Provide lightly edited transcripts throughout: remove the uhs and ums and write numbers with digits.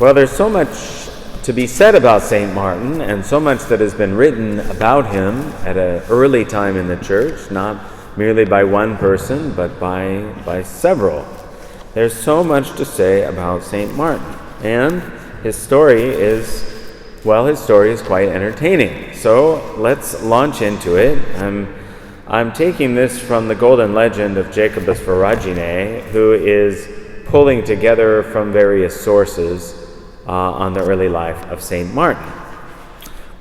Well, there's so much to be said about St. Martin, and so much that has been written about him at an early time in the church, not merely by one person, but by several. There's so much to say about St. Martin, and his story is quite entertaining. So let's launch into it. I'm taking this from the Golden Legend of Jacobus Voragine, who is pulling together from various sources on the early life of St. Martin.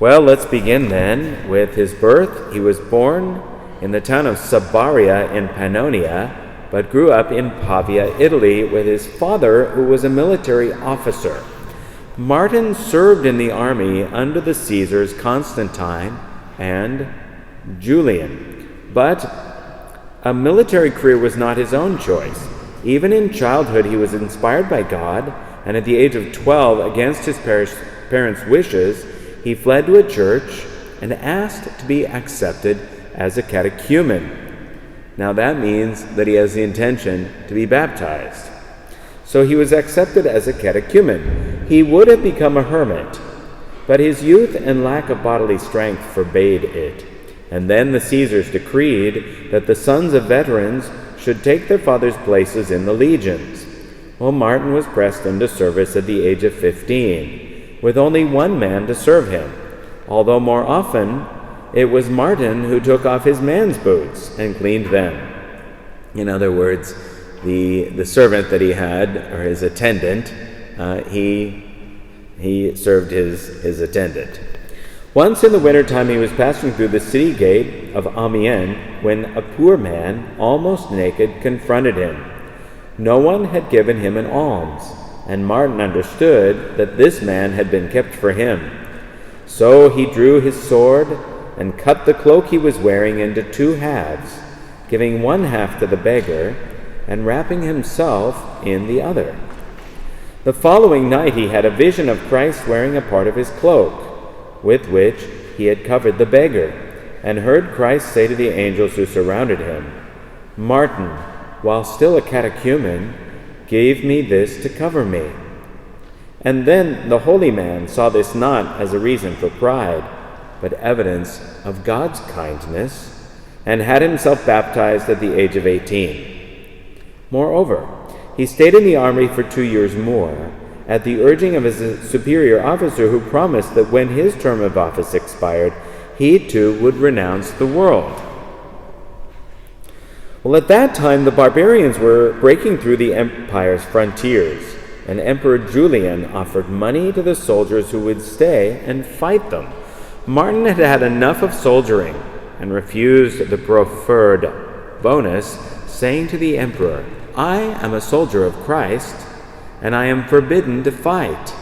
Well, let's begin then with his birth. He was born in the town of Sabaria in Pannonia, but grew up in Pavia, Italy, with his father, who was a military officer. Martin served in the army under the Caesars Constantine and Julian, but a military career was not his own choice. Even in childhood, he was inspired by God, and at the age of 12, against his parents' wishes, he fled to a church and asked to be accepted as a catechumen. Now that means that he has the intention to be baptized. So he was accepted as a catechumen. He would have become a hermit, but his youth and lack of bodily strength forbade it. And then the Caesars decreed that the sons of veterans should take their father's places in the legions. Well, Martin was pressed into service at the age of 15, with only one man to serve him, although more often it was Martin who took off his man's boots and cleaned them. In other words, the servant that he had, or his attendant, he served his attendant. Once in the wintertime he was passing through the city gate of Amiens when a poor man, almost naked, confronted him. No one had given him an alms, and Martin understood that this man had been kept for him. So he drew his sword and cut the cloak he was wearing into 2 halves, giving one half to the beggar and wrapping himself in the other. The following night he had a vision of Christ wearing a part of his cloak, with which he had covered the beggar, and heard Christ say to the angels who surrounded him, "Martin, while still a catechumen, gave me this to cover me." And then the holy man saw this not as a reason for pride, but evidence of God's kindness, and had himself baptized at the age of 18. Moreover, he stayed in the army for 2 years more, at the urging of his superior officer, who promised that when his term of office expired, he too would renounce the world. Well, at that time, the barbarians were breaking through the empire's frontiers, and Emperor Julian offered money to the soldiers who would stay and fight them. Martin had had enough of soldiering and refused the proffered bonus, saying to the emperor, "I am a soldier of Christ, and I am forbidden to fight."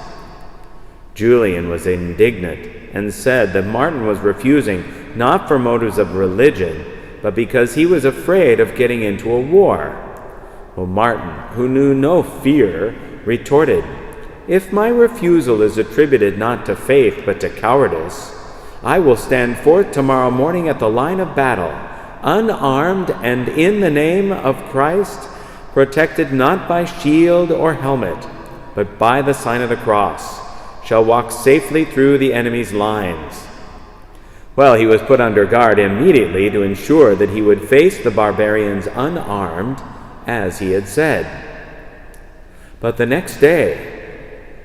Julian was indignant and said that Martin was refusing not for motives of religion, but because he was afraid of getting into a war. Well, Martin, who knew no fear, retorted, "If my refusal is attributed not to faith but to cowardice, I will stand forth tomorrow morning at the line of battle, unarmed and in the name of Christ, protected not by shield or helmet, but by the sign of the cross, shall walk safely through the enemy's lines." Well, he was put under guard immediately to ensure that he would face the barbarians unarmed, as he had said. But the next day,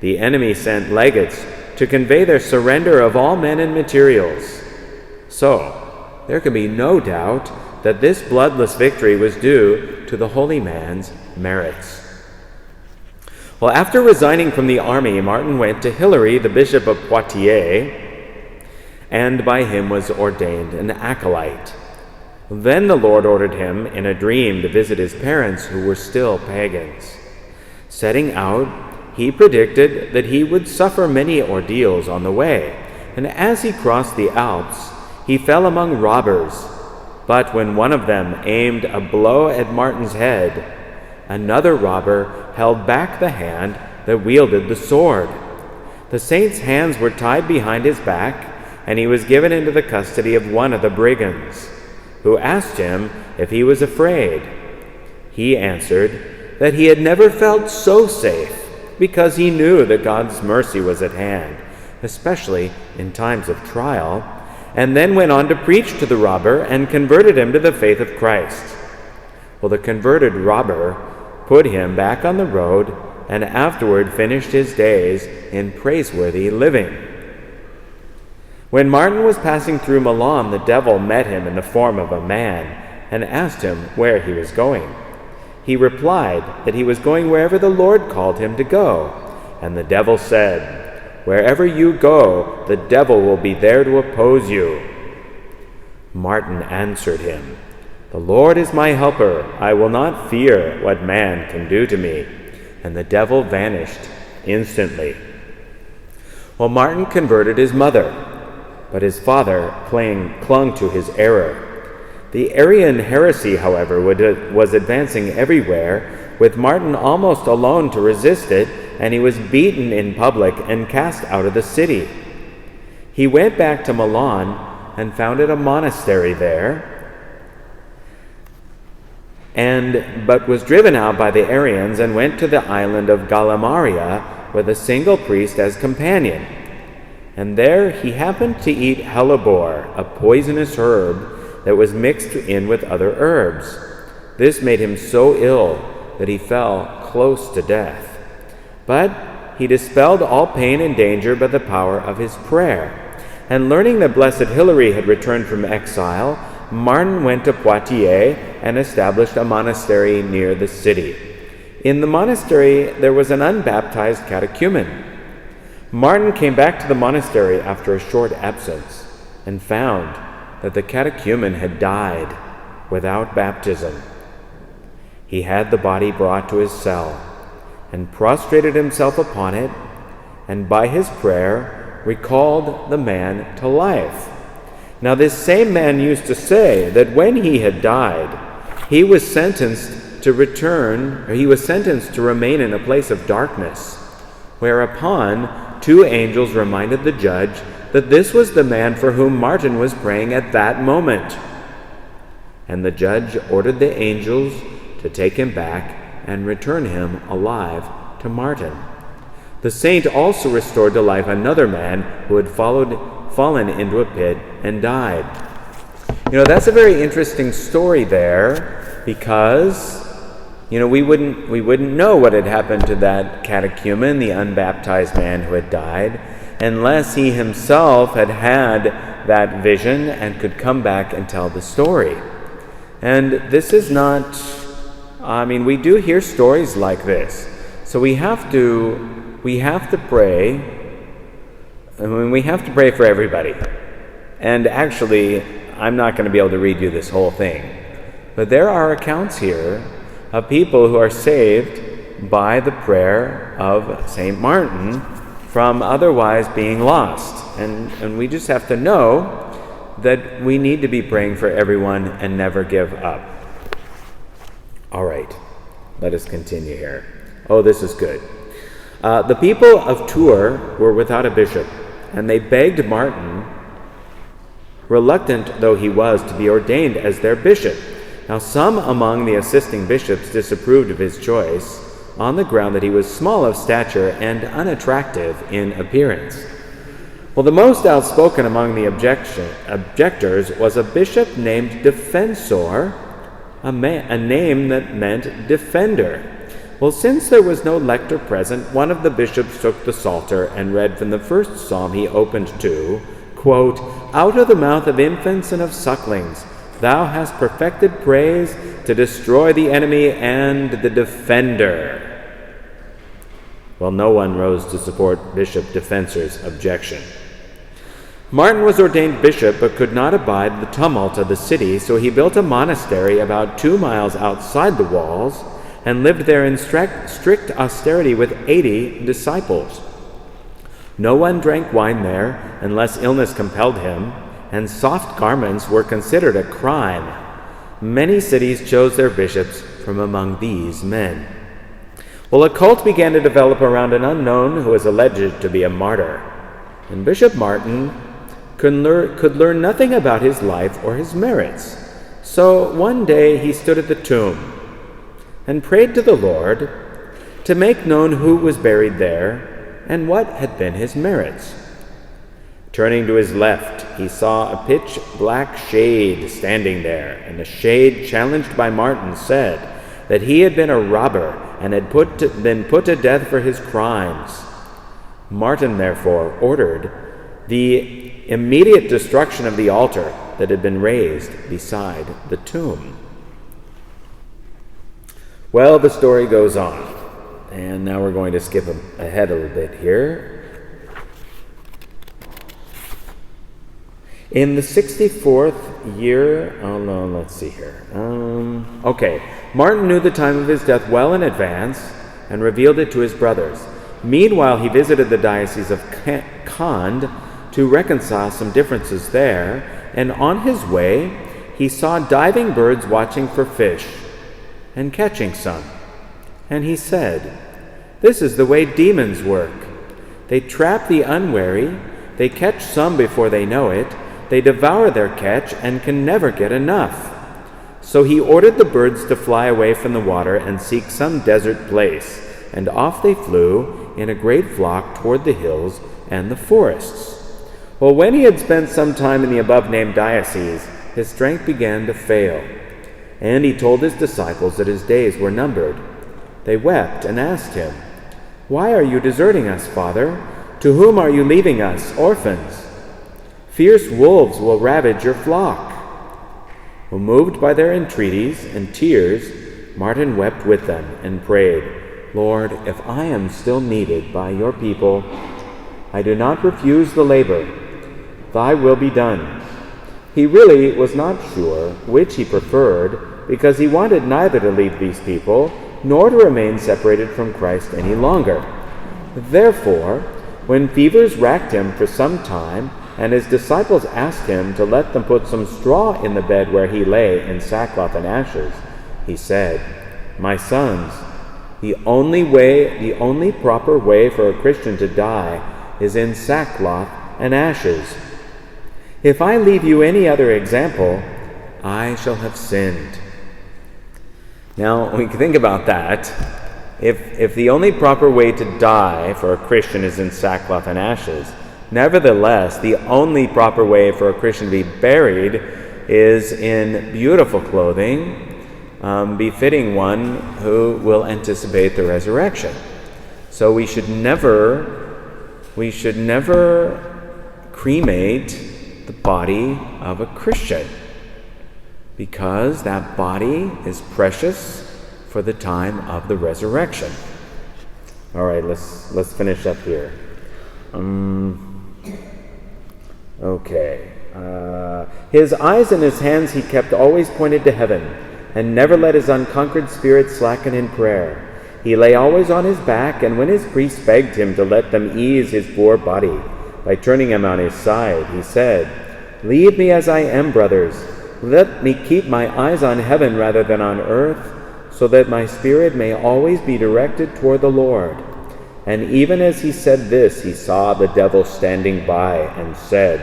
the enemy sent legates to convey their surrender of all men and materials. So, there can be no doubt that this bloodless victory was due to the holy man's merits. Well, after resigning from the army, Martin went to Hilary, the bishop of Poitiers, and by him was ordained an acolyte. Then the Lord ordered him in a dream to visit his parents, who were still pagans. Setting out, he predicted that he would suffer many ordeals on the way, and as he crossed the Alps, he fell among robbers. But when one of them aimed a blow at Martin's head, another robber held back the hand that wielded the sword. The saint's hands were tied behind his back, and he was given into the custody of one of the brigands, who asked him if he was afraid. He answered that he had never felt so safe, because he knew that God's mercy was at hand, especially in times of trial, and then went on to preach to the robber and converted him to the faith of Christ. Well, the converted robber put him back on the road and afterward finished his days in praiseworthy living. When Martin was passing through Milan, the devil met him in the form of a man and asked him where he was going. He replied that he was going wherever the Lord called him to go. And the devil said, "Wherever you go, the devil will be there to oppose you." Martin answered him, "The Lord is my helper. I will not fear what man can do to me." And the devil vanished instantly. Well, Martin converted his mother, but his father clung to his error. The Arian heresy, however, was advancing everywhere, with Martin almost alone to resist it, and he was beaten in public and cast out of the city. He went back to Milan and founded a monastery there, but was driven out by the Arians and went to the island of Gallimaria with a single priest as companion. And there he happened to eat hellebore, a poisonous herb that was mixed in with other herbs. This made him so ill that he fell close to death. But he dispelled all pain and danger by the power of his prayer. And learning that Blessed Hilary had returned from exile, Martin went to Poitiers and established a monastery near the city. In the monastery there was an unbaptized catechumen. Martin came back to the monastery after a short absence and found that the catechumen had died without baptism. He had the body brought to his cell and prostrated himself upon it, and by his prayer recalled the man to life. Now this same man used to say that when he had died, he was sentenced to remain in a place of darkness, whereupon 2 angels reminded the judge that this was the man for whom Martin was praying at that moment. And the judge ordered the angels to take him back and return him alive to Martin. The saint also restored to life another man who had fallen into a pit and died. That's a very interesting story there, because we wouldn't know what had happened to that catechumen, the unbaptized man who had died, unless he himself had had that vision and could come back and tell the story. And this is not, we do hear stories like this. So we have to pray. We have to pray for everybody. And actually, I'm not going to be able to read you this whole thing. But there are accounts here of people who are saved by the prayer of St. Martin from otherwise being lost. And we just have to know that we need to be praying for everyone and never give up. All right, let us continue here. Oh, this is good. The people of Tours were without a bishop, and they begged Martin, reluctant though he was, to be ordained as their bishop. Now some among the assisting bishops disapproved of his choice on the ground that he was small of stature and unattractive in appearance. Well, the most outspoken among the objectors was a bishop named Defensor, a name that meant defender. Well, since there was no lector present, one of the bishops took the psalter and read from the first psalm he opened to, quote, "Out of the mouth of infants and of sucklings, thou hast perfected praise to destroy the enemy and the defender." Well, no one rose to support Bishop Defensor's objection. Martin was ordained bishop but could not abide the tumult of the city, so he built a monastery about 2 miles outside the walls and lived there in strict austerity with 80 disciples. No one drank wine there unless illness compelled him, and soft garments were considered a crime. Many cities chose their bishops from among these men. Well, a cult began to develop around an unknown who was alleged to be a martyr, and Bishop Martin could learn nothing about his life or his merits. So one day he stood at the tomb and prayed to the Lord to make known who was buried there and what had been his merits. Turning to his left, he saw a pitch-black shade standing there, and the shade, challenged by Martin, said that he had been a robber and had been put to death for his crimes. Martin, therefore, ordered the immediate destruction of the altar that had been raised beside the tomb. Well, the story goes on, and now we're going to skip ahead a little bit here. In the 64th year, let's see here. Martin knew the time of his death well in advance and revealed it to his brothers. Meanwhile, he visited the diocese of Kand to reconcile some differences there, and on his way, he saw diving birds watching for fish and catching some. And he said, "This is the way demons work. They trap the unwary, they catch some before they know it, they devour their catch and can never get enough." So he ordered the birds to fly away from the water and seek some desert place, and off they flew in a great flock toward the hills and the forests. Well, when he had spent some time in the above-named diocese, his strength began to fail, and he told his disciples that his days were numbered. They wept and asked him, "Why are you deserting us, Father? To whom are you leaving us, orphans? Fierce wolves will ravage your flock." Well, moved by their entreaties and tears, Martin wept with them and prayed, "Lord, if I am still needed by your people, I do not refuse the labor. Thy will be done." He really was not sure which he preferred, because he wanted neither to leave these people nor to remain separated from Christ any longer. Therefore, when fevers racked him for some time, and his disciples asked him to let them put some straw in the bed where he lay in sackcloth and ashes, he said, "My sons, the only proper way for a Christian to die is in sackcloth and ashes. If I leave you any other example, I shall have sinned." Now, we can think about that. If the only proper way to die for a Christian is in sackcloth and ashes, nevertheless, the only proper way for a Christian to be buried is in beautiful clothing, befitting one who will anticipate the resurrection. So we should never cremate the body of a Christian, because that body is precious for the time of the resurrection. All right, let's finish up here. His eyes and his hands he kept always pointed to heaven, and never let his unconquered spirit slacken in prayer. He lay always on his back, and when his priests begged him to let them ease his poor body by turning him on his side, he said, "Leave me as I am, brothers. Let me keep my eyes on heaven rather than on earth, so that my spirit may always be directed toward the Lord." And even as he said this, he saw the devil standing by and said,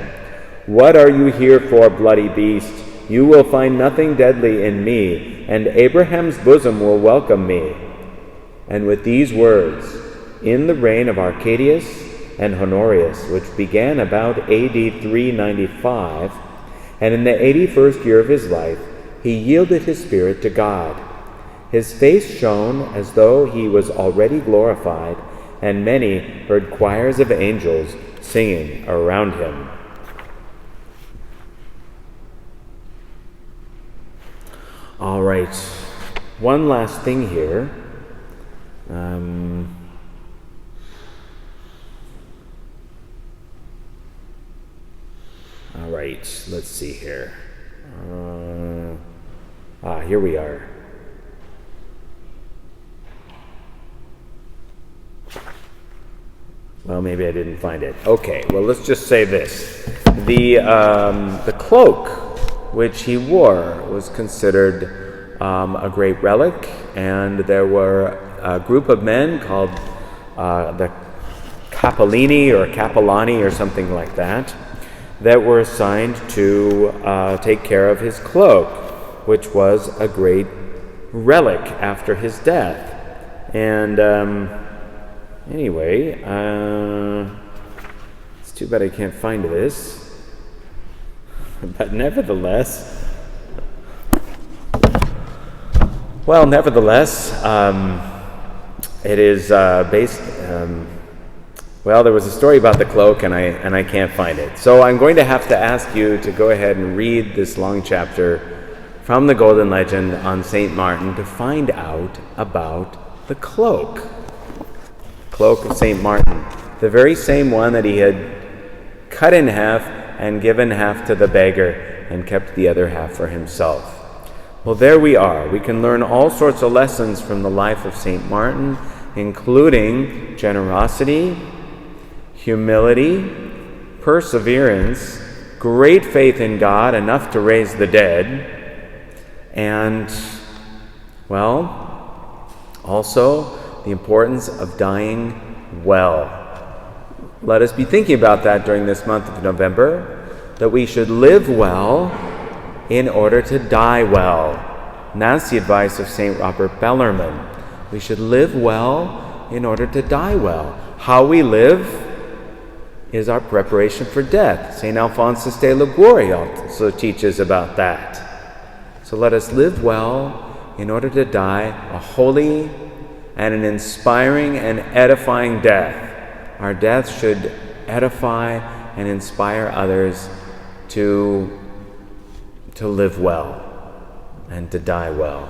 "What are you here for, bloody beast? You will find nothing deadly in me, and Abraham's bosom will welcome me." And with these words, in the reign of Arcadius and Honorius, which began about AD 395, and in the 81st year of his life, he yielded his spirit to God. His face shone as though he was already glorified, and many heard choirs of angels singing around him. All right, one last thing here. All right, let's see here. Here we are. Well, maybe I didn't find it. Okay, well, let's just say this. The cloak which he wore was considered a great relic, and there were a group of men called the Capellini or Capellani or something like that were assigned to take care of his cloak, which was a great relic after his death. And anyway, it's too bad I can't find this. But nevertheless, it is based. There was a story about the cloak, and I can't find it. So I'm going to have to ask you to go ahead and read this long chapter from the Golden Legend on St. Martin to find out about the cloak. Cloak of St. Martin, the very same one that he had cut in half and given half to the beggar and kept the other half for himself. Well, there we are. We can learn all sorts of lessons from the life of St. Martin, including generosity, humility, perseverance, great faith in God, enough to raise the dead, and, also the importance of dying well. Let us be thinking about that during this month of November, that we should live well in order to die well. And that's the advice of St. Robert Bellarmine. We should live well in order to die well. How we live is our preparation for death. St. Alphonsus de Liguori also teaches about that. So let us live well in order to die a holy and an inspiring and edifying death. Our death should edify and inspire others to live well and to die well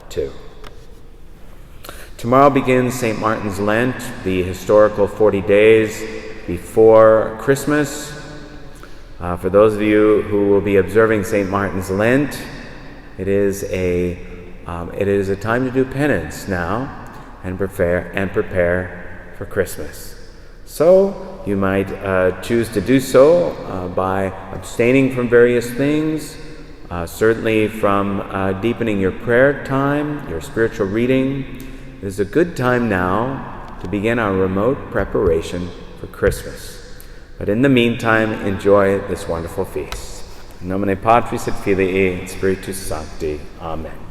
too. Tomorrow begins St. Martin's Lent, the historical 40 days before Christmas. For those of you who will be observing St. Martin's Lent, it is a time to do penance now and prepare for Christmas. So you might choose to do so by abstaining from various things, certainly from deepening your prayer time, your spiritual reading. It is a good time now to begin our remote preparation for Christmas. But in the meantime, enjoy this wonderful feast. In nomine Patris et Filii et Spiritus Sancti. Amen.